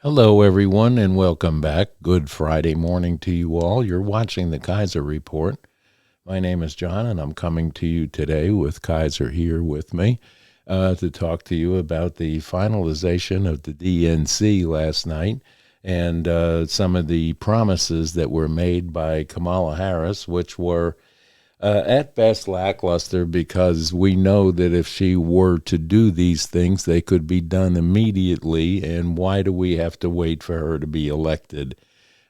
Hello, everyone, and welcome back. Good Friday morning to you all. You're watching the Kaiser Report. My name is John, and I'm coming to you today with Kaiser here with me to talk to you about the finalization of the DNC last night and some of the promises that were made by Kamala Harris, which were at best lackluster, because we know that if she were to do these things, they could be done immediately. And why do we have to wait for her to be elected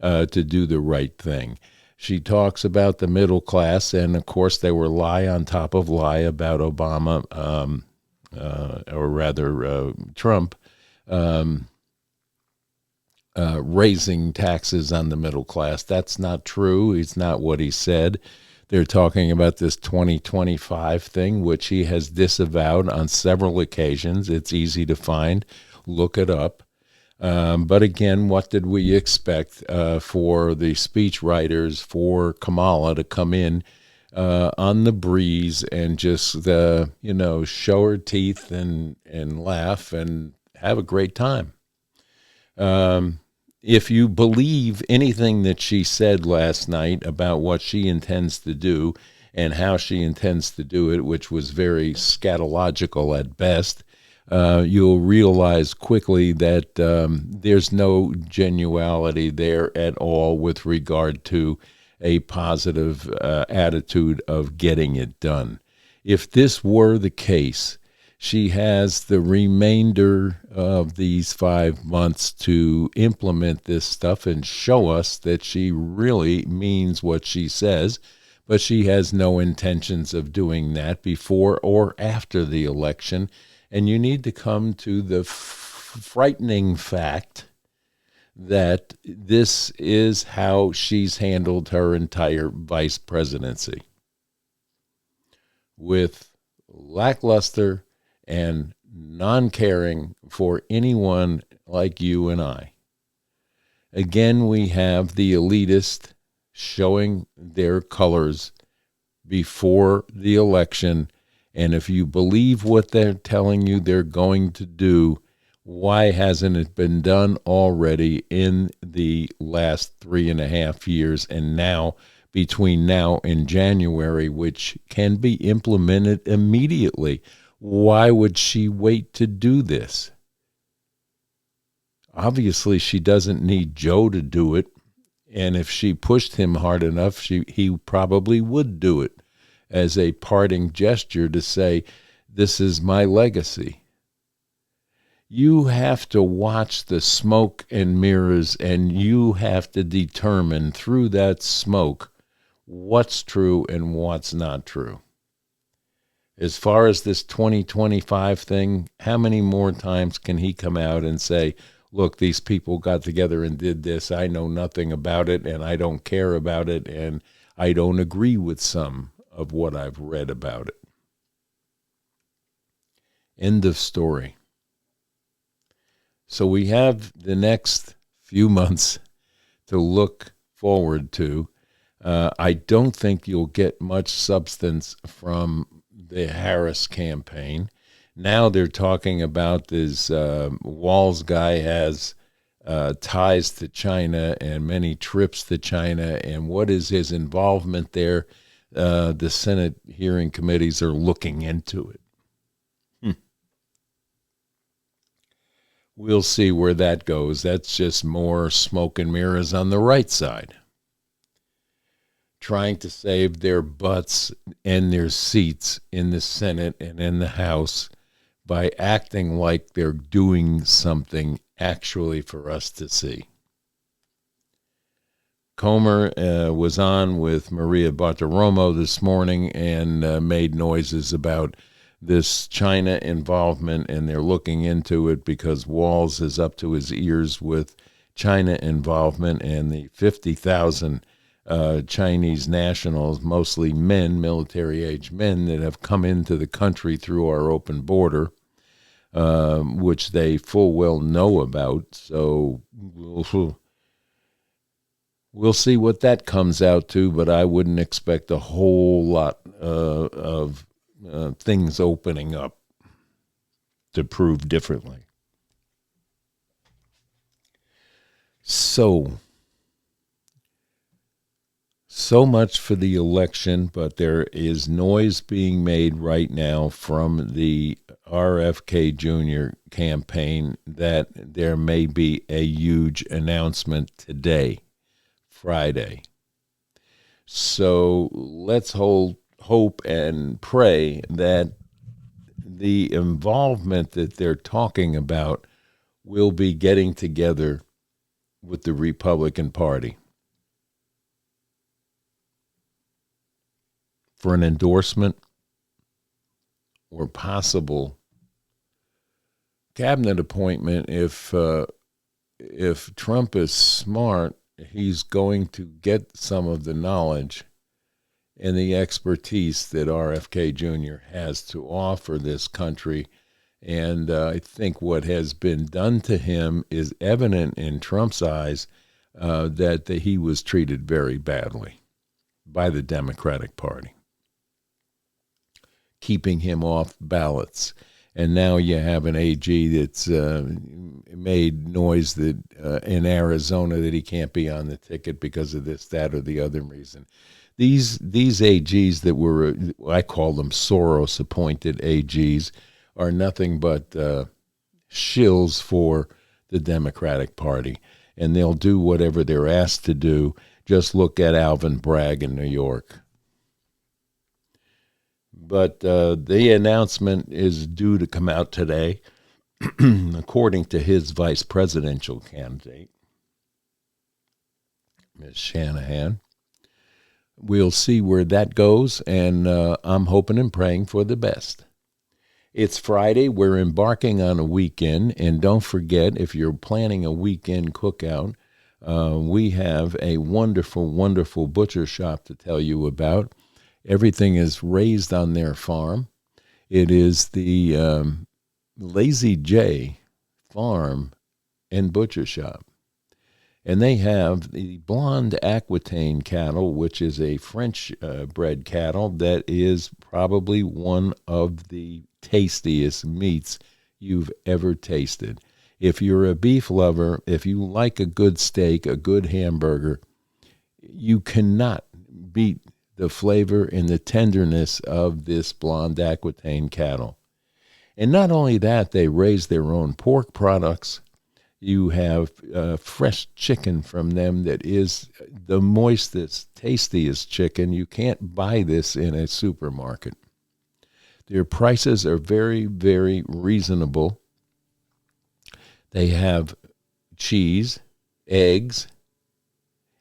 to do the right thing? She talks about the middle class, and of course they were lie on top of lie about Obama, or rather Trump, raising taxes on the middle class. That's not true. It's not what he said. They're talking about this 2025 thing, which he has disavowed on several occasions. It's easy to find. Look it up. But again, what did we expect for the speech writers for Kamala to come in on the breeze and just, show her teeth and laugh and have a great time? If you believe anything that she said last night about what she intends to do and how she intends to do it, which was very scatological at best, you'll realize quickly that there's no genuality there at all with regard to a positive attitude of getting it done. If this were the case, she has the remainder of these 5 months to implement this stuff and show us that she really means what she says, but she has no intentions of doing that before or after the election. And you need to come to the frightening fact that this is how she's handled her entire vice presidency, with lackluster and non-caring for anyone like you and I. Again, we have the elitist showing their colors before the election, and if you believe what they're telling you they're going to do, why hasn't it been done already in the last 3.5 years, and now between now and January, which can be implemented immediately? Why would she wait to do this? Obviously, she doesn't need Joe to do it. And if she pushed him hard enough, he probably would do it as a parting gesture to say, this is my legacy. You have to watch the smoke and mirrors, and you have to determine through that smoke what's true and what's not true. As far as this 2025 thing, how many more times can he come out and say, look, these people got together and did this. I know nothing about it, and I don't care about it, and I don't agree with some of what I've read about it. End of story. So we have the next few months to look forward to. I don't think you'll get much substance from the Harris campaign. Now they're talking about this Walz guy has ties to China and many trips to China, and what is his involvement there? The Senate hearing committees are looking into it. We'll see where that goes. That's just more smoke and mirrors on the right side, trying to save their butts and their seats in the Senate and in the House by acting like they're doing something actually for us to see. Comer was on with Maria Bartiromo this morning and made noises about this China involvement, and they're looking into it because Walz is up to his ears with China involvement, and the 50,000 Chinese nationals, mostly men, military-age men, that have come into the country through our open border, which they full well know about. So we'll see what that comes out to, but I wouldn't expect a whole lot of things opening up to prove differently. So much for the election, but there is noise being made right now from the RFK Jr. campaign that there may be a huge announcement today, Friday. So let's hope and pray that the involvement that they're talking about will be getting together with the Republican Party for an endorsement or possible cabinet appointment. If Trump is smart, he's going to get some of the knowledge and the expertise that RFK Jr. has to offer this country. And I think what has been done to him is evident in Trump's eyes, that he was treated very badly by the Democratic Party, keeping him off ballots. And now you have an AG that's made noise that in Arizona that he can't be on the ticket because of this, that, or the other reason. These AGs that were, I call them Soros-appointed AGs, are nothing but shills for the Democratic Party. And they'll do whatever they're asked to do. Just look at Alvin Bragg in New York. But the announcement is due to come out today, according to his vice presidential candidate, Ms. Shanahan. We'll see where that goes, and I'm hoping and praying for the best. It's Friday. We're embarking on a weekend, and don't forget, if you're planning a weekend cookout, we have a wonderful, wonderful butcher shop to tell you about. Everything is raised on their farm. It is the Lazy J Farm and Butcher Shop. And they have the blonde Aquitaine cattle, which is a French bred cattle that is probably one of the tastiest meats you've ever tasted. If you're a beef lover, if you like a good steak, a good hamburger, you cannot beat the flavor and the tenderness of this blonde Aquitaine cattle. And not only that, they raise their own pork products. You have fresh chicken from them that is the moistest, tastiest chicken. You can't buy this in a supermarket. Their prices are very, very reasonable. They have cheese, eggs,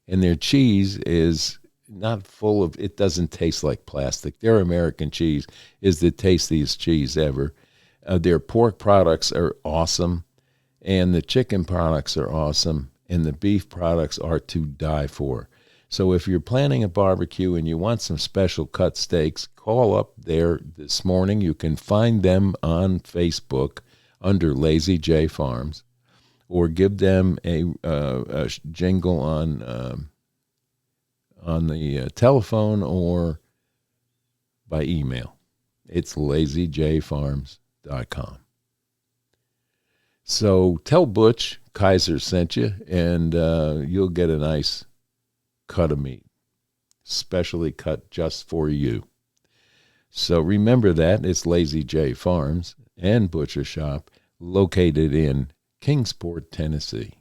and their cheese is not full of, it doesn't taste like plastic. Their American cheese is the tastiest cheese ever. Their pork products are awesome, and the chicken products are awesome, and the beef products are to die for. So if you're planning a barbecue and you want some special cut steaks, call up there this morning. You can find them on Facebook under Lazy J Farms, or give them a jingle on the telephone or by email. It's lazyjfarms.com. So tell Butch Kaiser sent you, and you'll get a nice cut of meat, specially cut just for you. So remember that. It's Lazy J Farms and Butcher Shop, located in Kingsport, Tennessee.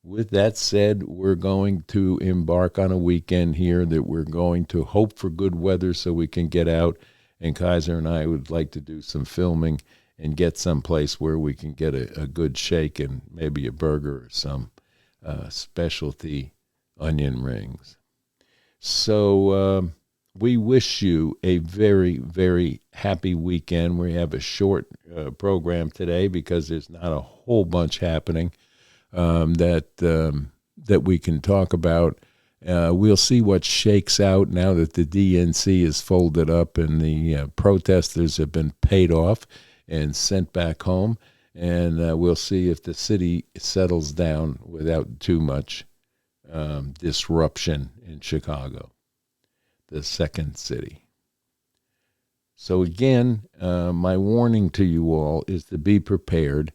With that said, we're going to embark on a weekend here that we're going to hope for good weather so we can get out. And Kaiser and I would like to do some filming and get someplace where we can get a good shake and maybe a burger or some specialty onion rings. So we wish you a very, very happy weekend. We have a short program today because there's not a whole bunch happening that we can talk about. We'll see what shakes out now that the DNC is folded up and the protesters have been paid off and sent back home. And we'll see if the city settles down without too much disruption in Chicago, the second city. So again, my warning to you all is to be prepared.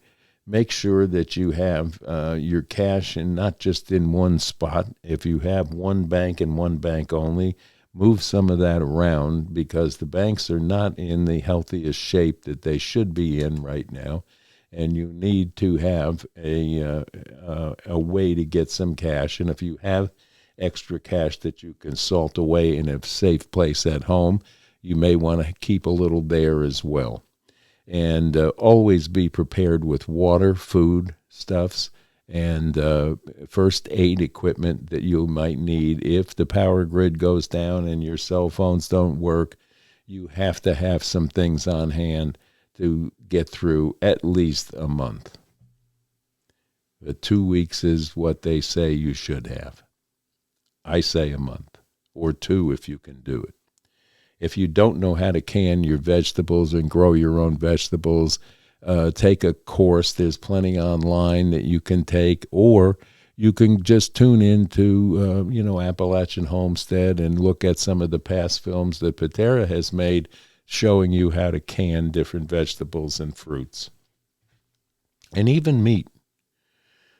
make sure that you have your cash and not just in one spot. If you have one bank and one bank only, move some of that around, because the banks are not in the healthiest shape that they should be in right now, and you need to have a way to get some cash. And if you have extra cash that you can salt away in a safe place at home, you may want to keep a little there as well. And always be prepared with water, food, stuffs, and first aid equipment that you might need. If the power grid goes down and your cell phones don't work, you have to have some things on hand to get through at least a month. But 2 weeks is what they say you should have. I say a month, or 2 if you can do it. If you don't know how to can your vegetables and grow your own vegetables, take a course. There's plenty online that you can take, or you can just tune into, Appalachian Homestead and look at some of the past films that Patera has made showing you how to can different vegetables and fruits, and even meat.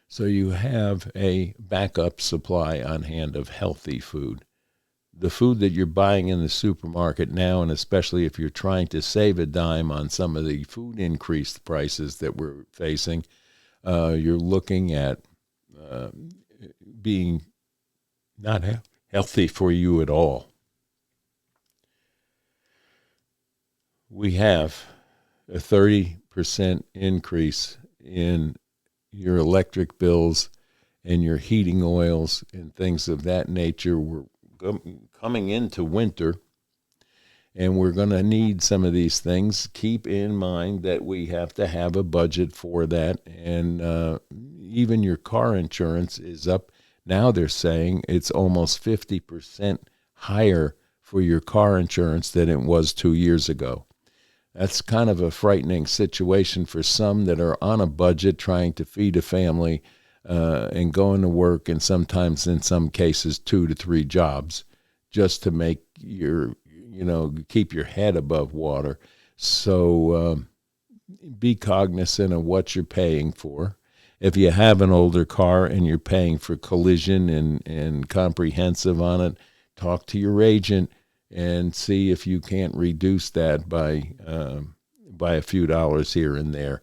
So you have a backup supply on hand of healthy food. The food that you're buying in the supermarket now, and especially if you're trying to save a dime on some of the food increased prices that we're facing, you're looking at being not healthy for you at all. We have a 30% increase in your electric bills and your heating oils and things of that nature. We're coming into winter, and we're going to need some of these things. Keep in mind that we have to have a budget for that, and even your car insurance is up. Now they're saying it's almost 50% higher for your car insurance than it was 2 years ago. That's kind of a frightening situation for some that are on a budget trying to feed a family and going to work, and sometimes in some cases 2 to 3 jobs just to make keep your head above water. So be cognizant of what you're paying for. If you have an older car and you're paying for collision and comprehensive on it, talk to your agent and see if you can't reduce that by a few dollars here and there.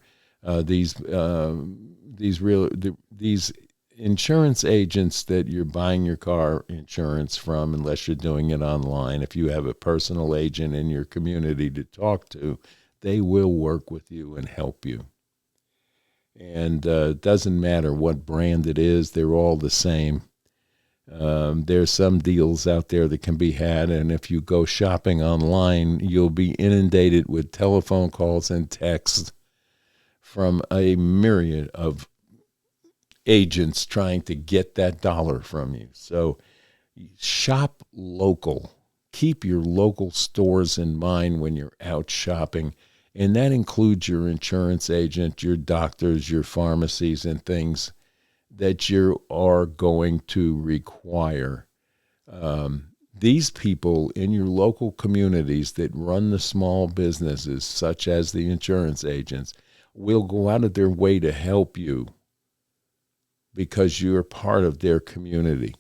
These insurance agents that you're buying your car insurance from, unless you're doing it online, if you have a personal agent in your community to talk to, they will work with you and help you. And it doesn't matter what brand it is, they're all the same. There's some deals out there that can be had, and if you go shopping online, you'll be inundated with telephone calls and texts from a myriad of agents trying to get that dollar from you. So shop local. Keep your local stores in mind when you're out shopping, and that includes your insurance agent, your doctors, your pharmacies, and things that you are going to require. These people in your local communities that run the small businesses, such as the insurance agents, will go out of their way to help you because you're part of their community.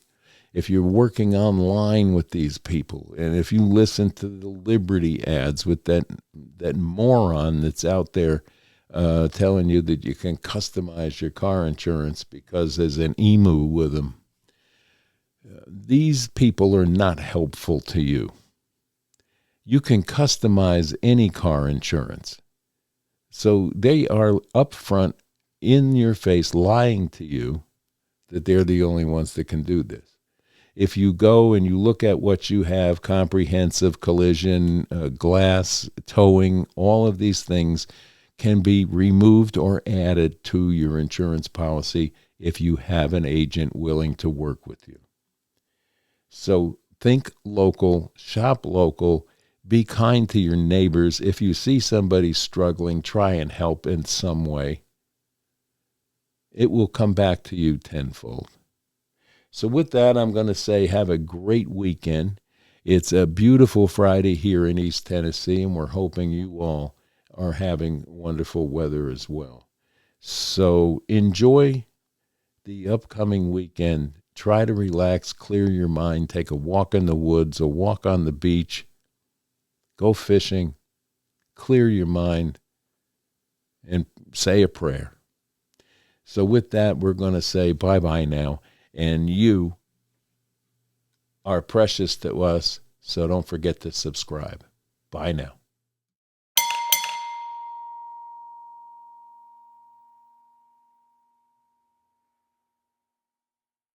If you're working online with these people, and if you listen to the Liberty ads with that moron that's out there telling you that you can customize your car insurance because there's an emu with them, these people are not helpful to you. You can customize any car insurance. So they are upfront in your face lying to you that they're the only ones that can do this. If you go and you look at what you have, comprehensive, collision, glass, towing, all of these things can be removed or added to your insurance policy if you have an agent willing to work with you. So think local, shop local, be kind to your neighbors. If you see somebody struggling, try and help in some way. It will come back to you tenfold. So with that, I'm going to say have a great weekend. It's a beautiful Friday here in East Tennessee, and we're hoping you all are having wonderful weather as well. So enjoy the upcoming weekend. Try to relax, clear your mind, take a walk in the woods, a walk on the beach, go fishing, clear your mind, and say a prayer. So with that, we're going to say bye-bye now. And you are precious to us, so don't forget to subscribe. Bye now.